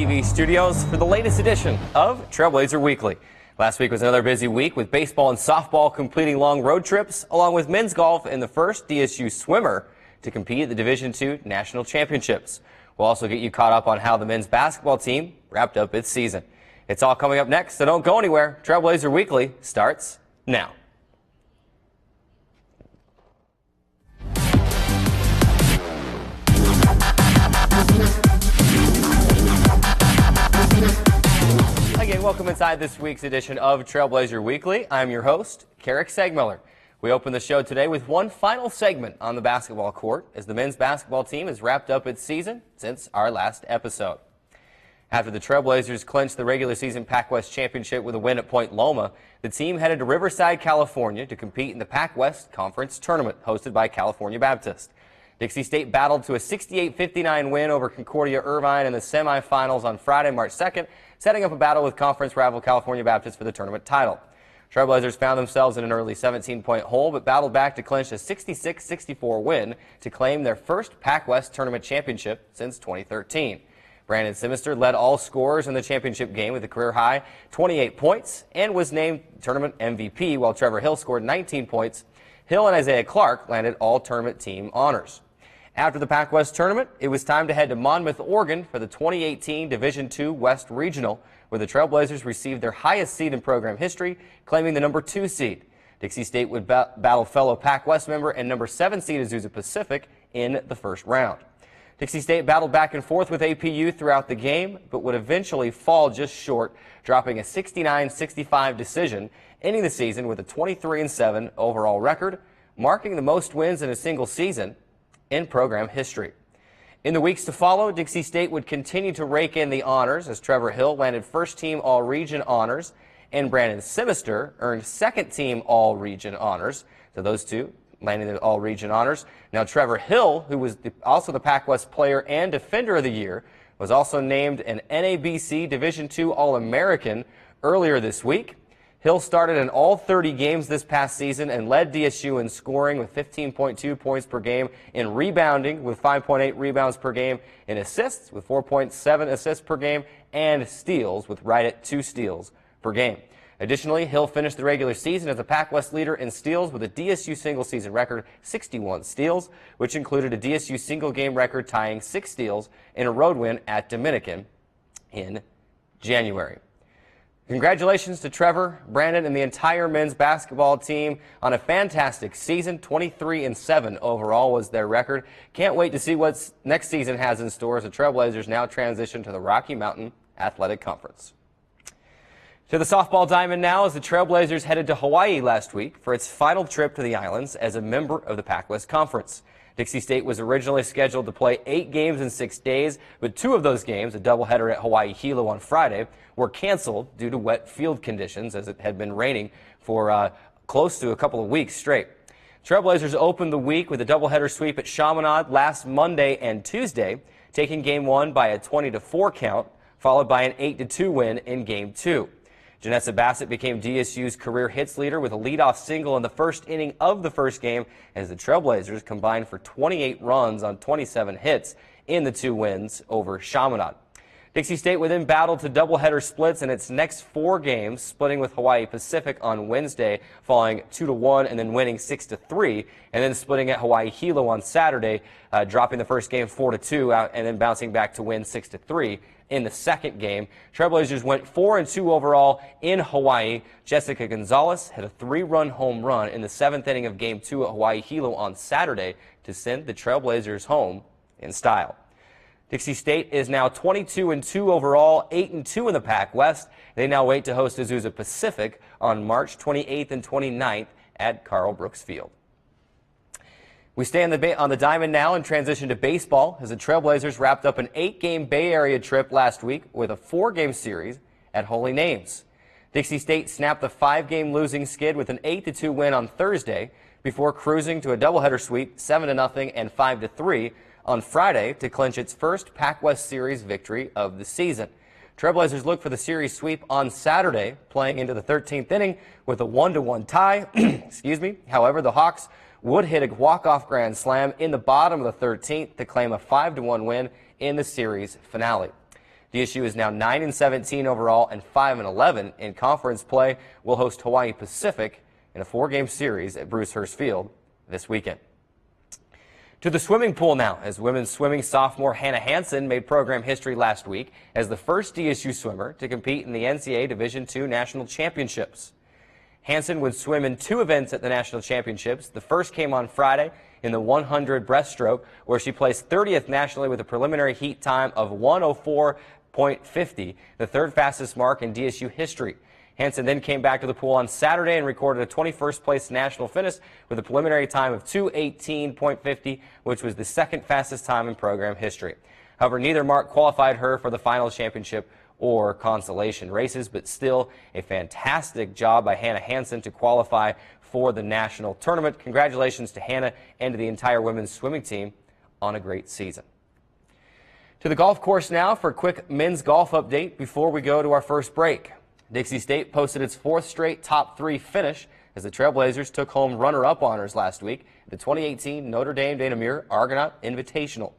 TV studios for the latest edition of Trailblazer Weekly. Last week was another busy week with baseball and softball completing long road trips, along with men's golf and the first DSU swimmer to compete at the Division II National Championships. We'll also get you caught up on how the men's basketball team wrapped up its season. It's all coming up next, so don't go anywhere. Trailblazer Weekly starts now. Again, welcome inside this week's edition of Trailblazer Weekly. I'm your host, Carrick Segmiller. We open the show today with one final segment on the basketball court as the men's basketball team has wrapped up its season since our last episode. After the Trailblazers clinched the regular season Pac-West Championship with a win at Point Loma, the team headed to Riverside, California to compete in the Pac-West Conference Tournament hosted by California Baptist. Dixie State battled to a 68-59 win over Concordia Irvine in the semifinals on Friday, March 2nd, setting up a battle with conference rival California Baptist for the tournament title. Trailblazers found themselves in an early 17-point hole, but battled back to clinch a 66-64 win to claim their first Pac-West tournament championship since 2013. Brandon Simister led all scorers in the championship game with a career-high 28 points and was named tournament MVP, while Trevor Hill scored 19 points. Hill and Isaiah Clark landed all-tournament team honors. After the Pac-West tournament, it was time to head to Monmouth, Oregon for the 2018 Division II West Regional, where the Trailblazers received their highest seed in program history, claiming the number 2 seed. Dixie State would battle fellow Pac-West member and number 7 seed Azusa Pacific in the first round. Dixie State battled back and forth with APU throughout the game, but would eventually fall just short, dropping a 69-65 decision, ending the season with a 23-7 overall record, marking the most wins in a single season in program history. In the weeks to follow, Dixie State would continue to rake in the honors as Trevor Hill landed first-team All-Region honors and Brandon Simister earned second-team All-Region honors. So those two landing the All-Region honors. Now Trevor Hill, who was also the Pac-West Player and Defender of the Year, was also named an NABC Division II All-American earlier this week. Hill started in all 30 games this past season and led DSU in scoring with 15.2 points per game, in rebounding with 5.8 rebounds per game, in assists with 4.7 assists per game, and steals with right at 2 steals per game. Additionally, Hill finished the regular season as a Pac-West leader in steals with a DSU single-season record, 61 steals, which included a DSU single-game record tying 6 steals in a road win at Dominican in January. Congratulations to Trevor, Brandon, and the entire men's basketball team on a fantastic season. 23-7 overall was their record. Can't wait to see what next season has in store as the Trailblazers now transition to the Rocky Mountain Athletic Conference. To the softball diamond now as the Trailblazers headed to Hawaii last week for its final trip to the islands as a member of the Pac-West Conference. Dixie State was originally scheduled to play 8 games in 6 days, but 2 of those games, a doubleheader at Hawaii Hilo on Friday, were canceled due to wet field conditions as it had been raining for close to a couple of weeks straight. Trailblazers opened the week with a doubleheader sweep at Chaminade last Monday and Tuesday, taking Game 1 by a 20-4 count, followed by an 8-2 win in Game 2. Janessa Bassett became DSU's career hits leader with a leadoff single in the first inning of the first game as the Trailblazers combined for 28 runs on 27 hits in the 2 wins over Chaminade. Dixie State would then battle to doubleheader splits in its next 4 games, splitting with Hawaii Pacific on Wednesday, falling 2-1 and then winning 6-3, and then splitting at Hawaii Hilo on Saturday, dropping the first game 4-2 and then bouncing back to win 6-3. In the second game, Trailblazers went 4-2 overall in Hawaii. Jessica Gonzalez had a 3-run home run in the 7th inning of Game 2 at Hawaii Hilo on Saturday to send the Trailblazers home in style. Dixie State is now 22-2 overall, 8-2 in the Pac-West. They now wait to host Azusa Pacific on March 28th and 29th at Carl Brooks Field. We stay on the diamond now and transition to baseball as the Trailblazers wrapped up an 8-game Bay Area trip last week with a 4-game series at Holy Names. Dixie State snapped the 5-game losing skid with an 8-2 win on Thursday before cruising to a doubleheader sweep 7-0 and 5-3 on Friday to clinch its first Pac-West Series victory of the season. Trailblazers look for the series sweep on Saturday, playing into the 13th inning with a 1-1 tie. However, the Hawks would hit a walk-off grand slam in the bottom of the 13th to claim a 5-1 win in the series finale. DSU is now 9-17 overall and 5-11 in conference play. Will host Hawaii Pacific in a 4-game series at Bruce Hurst Field this weekend. To the swimming pool now, as women's swimming sophomore Hannah Hansen made program history last week as the first DSU swimmer to compete in the NCAA Division II National Championships. Hansen would swim in 2 events at the National Championships. The first came on Friday in the 100 breaststroke, where she placed 30th nationally with a preliminary heat time of 1:04.50, the 3rd fastest mark in DSU history. Hansen then came back to the pool on Saturday and recorded a 21st place national finish with a preliminary time of 2:18.50, which was the 2nd fastest time in program history. However, neither mark qualified her for the final championship or consolation races, but still a fantastic job by Hannah Hansen to qualify for the national tournament. Congratulations to Hannah and to the entire women's swimming team on a great season. To the golf course now for a quick men's golf update before we go to our first break. Dixie State posted its 4th straight top 3 finish as the Trailblazers took home runner-up honors last week at the 2018 Notre Dame Dana Muir Argonaut Invitational.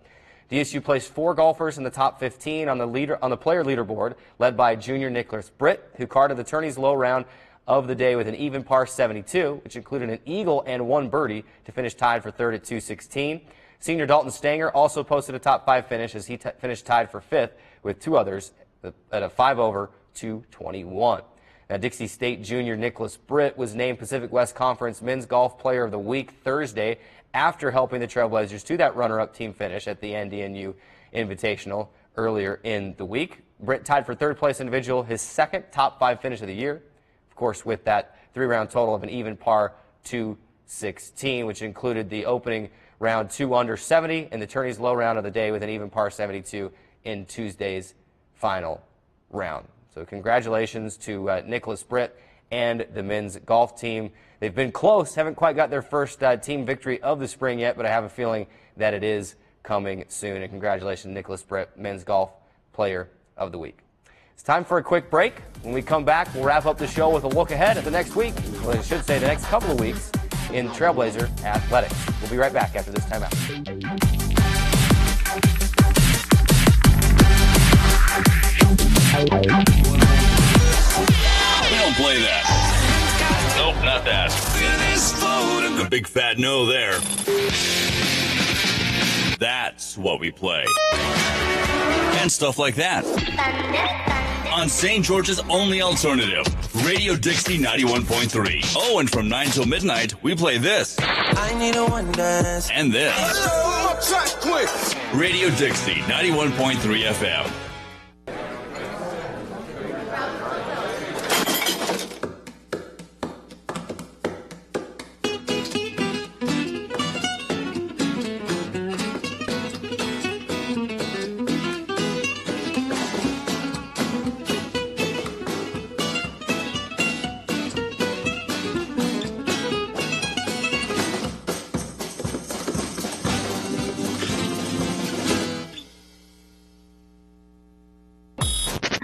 DSU placed 4 golfers in the top 15 on the player leaderboard, led by junior Nicholas Britt, who carded the tourney's low round of the day with an even par 72, which included an eagle and 1 birdie to finish tied for 3rd at 216. Senior Dalton Stanger also posted a top 5 finish as he finished tied for 5th with 2 others at a 5-over 221. Now, Dixie State junior Nicholas Britt was named Pacific West Conference Men's Golf Player of the Week Thursday after helping the Trailblazers to that runner-up team finish at the NDNU Invitational earlier in the week. Britt tied for 3rd place individual, his 2nd top 5 finish of the year, of course with that 3-round total of an even par 216, which included the opening round 2 under 70 and the tourney's low round of the day with an even par 72 in Tuesday's final round. So congratulations to Nicholas Britt and the men's golf team. They've been close, haven't quite got their first team victory of the spring yet, but I have a feeling that it is coming soon. And congratulations, Nicholas Britt, men's golf player of the week. It's time for a quick break. When we come back, we'll wrap up the show with a look ahead at the next week, well, I should say the next couple of weeks in Trailblazer Athletics. We'll be right back after this timeout. We don't play that. Nope, not that. A big fat no there. That's what we play. And stuff like that. On St. George's only alternative, Radio Dixie 91.3. Oh, and from 9 till midnight, we play this. I need a one dance. And this. Radio Dixie 91.3 FM.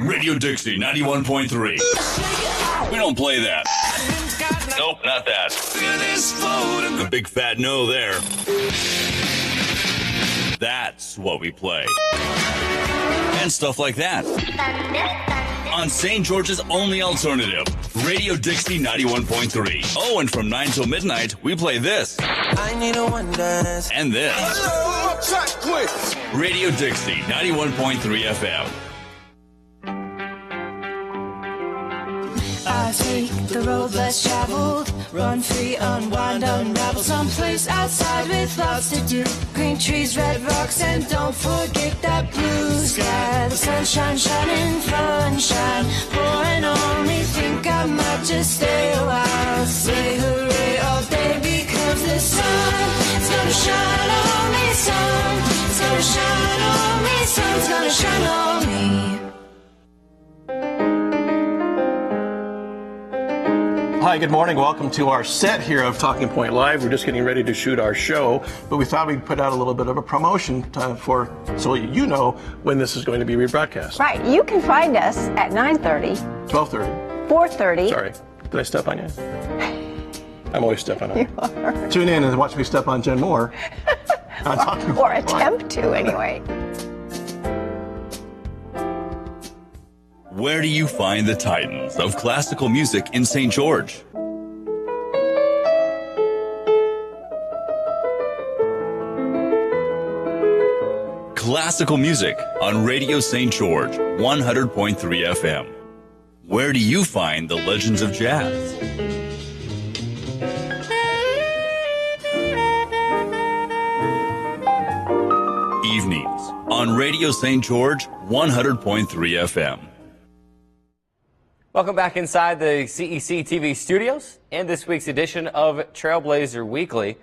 Radio Dixie 91.3. We don't play that. Nope, not that. A big fat no there. That's what we play. And stuff like that. On St. George's only alternative, Radio Dixie 91.3. Oh, and from 9 till midnight, we play this. I need a one dance. And this. Radio Dixie 91.3 FM. I take the road less traveled, run free, unwind, unravel, someplace outside with lots to do. Green trees, red rocks, and don't forget that blue sky. The sunshine shining, sunshine pouring on me. Think I might just stay a while. Say hooray all day because the sun is gonna shine on me. Sun, it's gonna shine on me. Sun's gonna shine on me. Hi, good morning. Welcome to our set here of Talking Point Live. We're just getting ready to shoot our show, but we thought we'd put out a little bit of a promotion so you know when this is going to be rebroadcast. Right. You can find us at 9:30, 12:30. 4:30. Sorry. Did I step on you? I'm always stepping on you. You are. Tune in and watch me step on Jen Moore. Or attempt to, anyway. Where do you find the titans of classical music in St. George? Classical music on Radio St. George, 100.3 FM. Where do you find the legends of jazz? Evenings on Radio St. George, 100.3 FM. Welcome back inside the CEC TV studios and this week's edition of Trailblazer Weekly.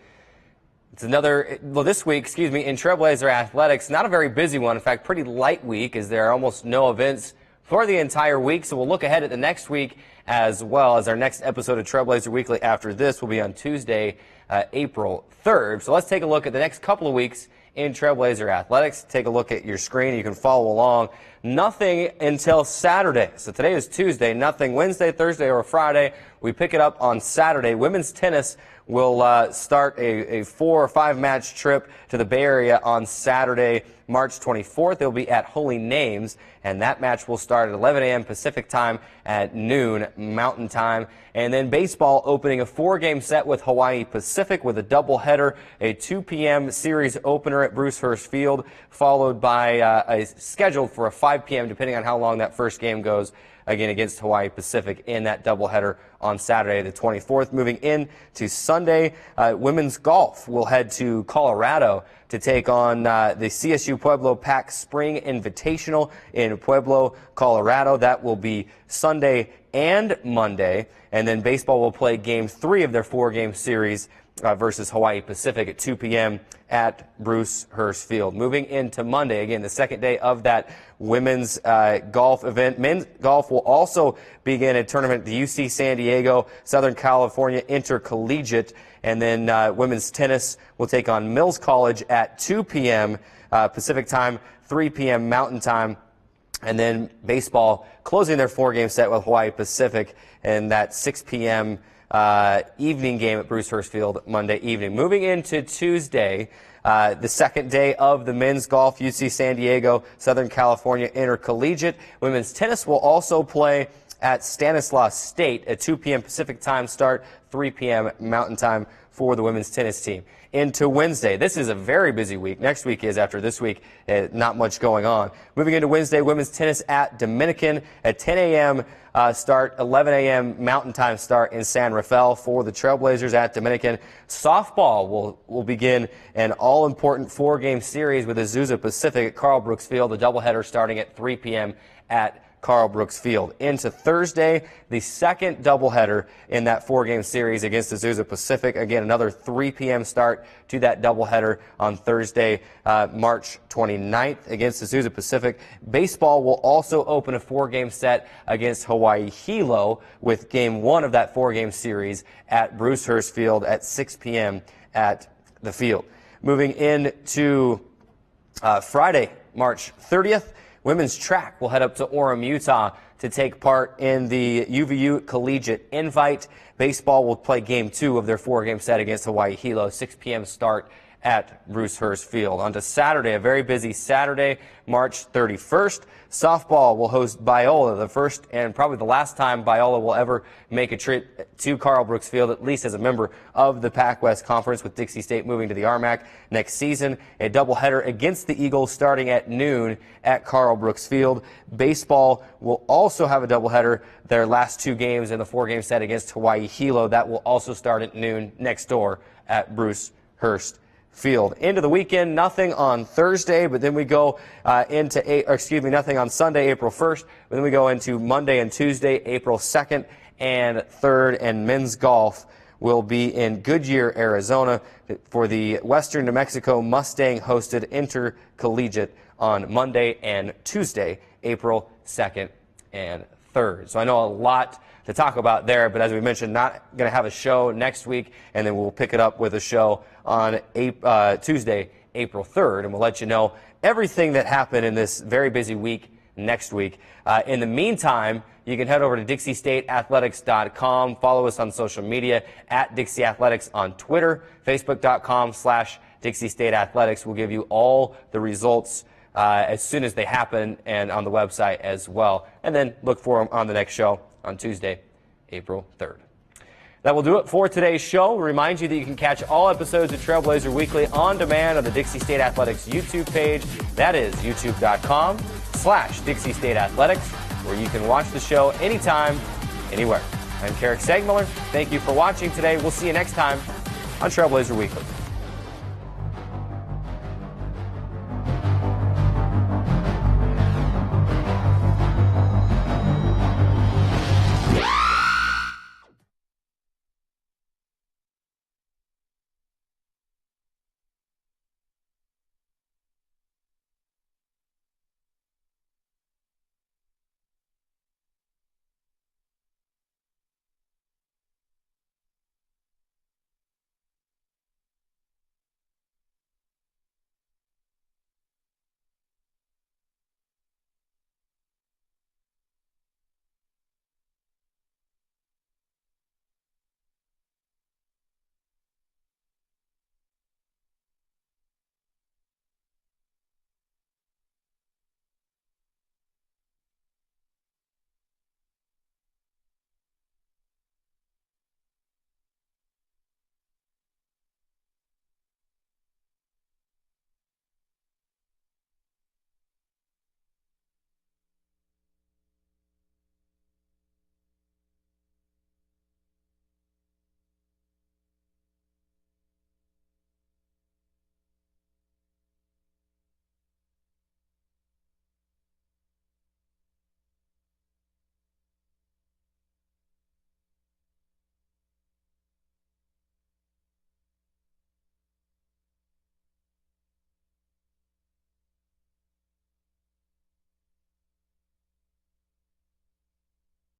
It's another, this week, in Trailblazer Athletics, not a very busy one. In fact, pretty light week as there are almost no events for the entire week. So we'll look ahead at the next week as well, as our next episode of Trailblazer Weekly after this will be on Tuesday, April 3rd. So let's take a look at the next couple of weeks in Trailblazer Athletics. Take a look at your screen. You can follow along. Nothing until Saturday. So today is Tuesday. Nothing Wednesday, Thursday, or Friday. We pick it up on Saturday. Women's tennis will start a 4 or 5 match trip to the Bay Area on Saturday, March 24th. They'll be at Holy Names, and that match will start at 11 a.m. Pacific time at noon Mountain time. And then baseball opening a 4-game set with Hawaii Pacific with a doubleheader, a 2 p.m. series opener at Brucehurst Field, followed by scheduled for a 5 p.m. depending on how long that first game goes, again against Hawaii Pacific in that doubleheader on Saturday the 24th. Moving in to Sunday, women's golf will head to Colorado to take on the CSU Pueblo Pac Spring Invitational in Pueblo, Colorado. That will be Sunday and Monday. And then baseball will play Game 3 of their 4-game series versus Hawaii Pacific at 2 p.m. at Brucehurst Field. Moving into Monday, again, the second day of that women's golf event. Men's golf will also begin a tournament at the UC San Diego Southern California Intercollegiate. And then women's tennis will take on Mills College at 2 p.m. Pacific time, 3 p.m. Mountain time. And then baseball closing their 4-game set with Hawaii Pacific and that 6 p.m. Evening game at Brucehurst Field Monday evening. Moving into Tuesday, the second day of the men's golf, UC San Diego Southern California Intercollegiate. Women's tennis will also play at Stanislaus State at 2 p.m. Pacific time start, 3 p.m. Mountain time for the women's tennis team. Into Wednesday, this is a very busy week. Next week is after this week, not much going on. Moving into Wednesday, women's tennis at Dominican at 10 a.m. Start, 11 a.m. Mountain time start in San Rafael for the Trailblazers at Dominican. Softball will begin an all-important 4-game series with Azusa Pacific at Carl Brooks Field, a doubleheader starting at 3 p.m. at Carl Brooks Field. Into Thursday, the second doubleheader in that 4-game series against Azusa Pacific. Again, another 3 p.m. start to that doubleheader on Thursday, March 29th against Azusa Pacific. Baseball will also open a 4-game set against Hawaii Hilo with Game 1 of that 4-game series at Brucehurst Field at 6 p.m. at the field. Moving into Friday, March 30th, women's track will head up to Orem, Utah to take part in the UVU Collegiate Invite. Baseball will play Game 2 of their 4-game set against Hawaii Hilo, 6 p.m. start at Brucehurst Field. On to Saturday, a very busy Saturday, March 31st. Softball will host Biola, the first and probably the last time Biola will ever make a trip to Carl Brooks Field, at least as a member of the Pac-West Conference, with Dixie State moving to the RMAC next season. A doubleheader against the Eagles starting at noon at Carl Brooks Field. Baseball will also have a doubleheader, their last 2 games in the 4-game set against Hawaii Hilo. That will also start at noon next door at Brucehurst Field. Into the weekend, nothing on Thursday, but then we go nothing on Sunday, April 1st, but then we go into Monday and Tuesday, April 2nd and 3rd, and men's golf will be in Goodyear, Arizona for the Western New Mexico Mustang-hosted Intercollegiate on Monday and Tuesday, April 2nd and 3rd. So I know a lot to talk about there, but as we mentioned, not going to have a show next week, and then we'll pick it up with a show on Tuesday, April 3rd, and we'll let you know everything that happened in this very busy week next week. In the meantime, you can head over to DixieStateAthletics.com. Follow us on social media at Dixie Athletics on Twitter, Facebook.com/Dixie State Athletics. We'll give you all the results as soon as they happen and on the website as well. And then look for them on the next show on Tuesday, April 3rd. That will do it for today's show. We remind you that you can catch all episodes of Trailblazer Weekly on demand on the Dixie State Athletics YouTube page. That is youtube.com/Dixie State Athletics, where you can watch the show anytime, anywhere. I'm Carrick Segmiller. Thank you for watching today. We'll see you next time on Trailblazer Weekly.